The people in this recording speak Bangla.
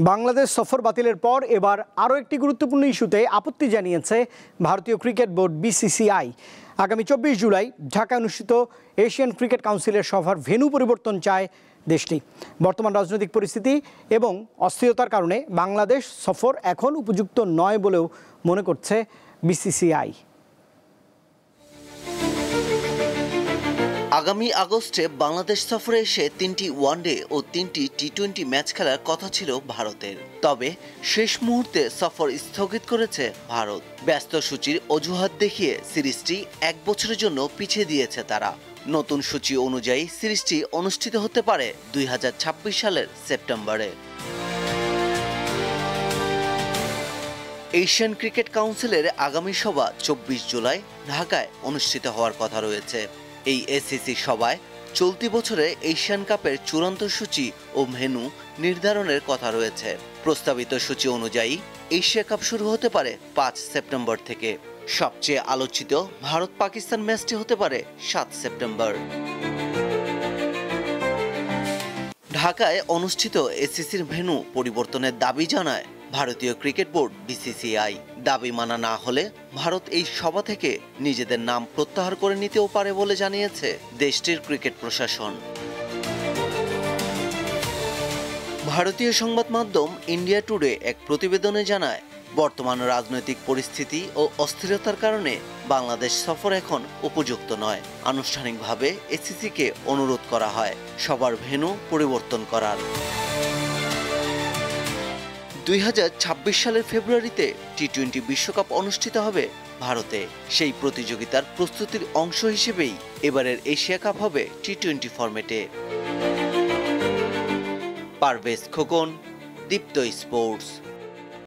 বাংলাদেশ সফর বাতিলের পর এবার আরও একটি গুরুত্বপূর্ণ ইস্যুতে আপত্তি জানিয়েছে ভারতীয় ক্রিকেট বোর্ড বিসিসিআই। আগামী ২৪ জুলাই ঢাকায় অনুষ্ঠিত এশিয়ান ক্রিকেট কাউন্সিলের সভার ভেন্যু পরিবর্তন চায় দেশটি। বর্তমান রাজনৈতিক পরিস্থিতি এবং অস্থিরতার কারণে বাংলাদেশ সফর এখন উপযুক্ত নয় বলেও মনে করছে বিসিসিআই। আগামী আগস্টে বাংলাদেশ সফরে এসে ৩টি ওয়ানডে ও ৩টি টি-20 ম্যাচ খেলার কথা ছিল ভারতের। তবে শেষ মুহূর্তে সফর স্থগিত করেছে ভারত। ব্যস্ত সূচির অজুহাত দেখিয়ে সিরিজটি ১ বছরের জন্য পিছিয়ে দিয়েছে তারা। নতুন সূচি অনুযায়ী সিরিজটি অনুষ্ঠিত হতে পারে ২০২৬ সালের সেপ্টেম্বরে। এশিয়ান ক্রিকেট কাউন্সিলের আগামী সভা ২৪ জুলাই ঢাকায় অনুষ্ঠিত হওয়ার কথা রয়েছে। এই এসিসি সভায় চলতি বছরে এশিয়ান কাপের চূড়ান্ত সূচি ও ভেন্যু নির্ধারণের কথা রয়েছে। প্রস্তাবিত সূচি অনুযায়ী এশিয়া কাপ শুরু হতে পারে ৫ সেপ্টেম্বর থেকে। সবচেয়ে আলোচিত ভারত পাকিস্তান ম্যাচটি হতে পারে ৭ সেপ্টেম্বর। ঢাকায় অনুষ্ঠিত এসিসির ভেন্যু পরিবর্তনের দাবি জানায় ভারতীয় ক্রিকেট বোর্ড বিসিসিআই। দাবি মানা না হলে ভারত এই সভা থেকে নিজেদের নাম প্রত্যাহার করে নিতেও পারে বলে জানিয়েছে দেশটির ক্রিকেট প্রশাসন। ভারতীয় সংবাদ মাধ্যম ইন্ডিয়া টুডে এক প্রতিবেদনে জানায়, বর্তমান রাজনৈতিক পরিস্থিতি ও অস্থিরতার কারণে বাংলাদেশ সফর এখন উপযুক্ত নয়। আনুষ্ঠানিকভাবে এসিসিকে অনুরোধ করা হয় সবার ভেন্যু পরিবর্তন করার। ২০২৬ সালের ফেব্রুয়ারিতে টি-20 বিশ্বকাপ অনুষ্ঠিত হবে ভারতে। সেই প্রতিযোগিতার প্রস্তুতির অংশ হিসেবেই এবারের এশিয়া কাপ হবে টি-20 ফরম্যাটে। পারভেজ খোকন, দীপ্ত স্পোর্টস।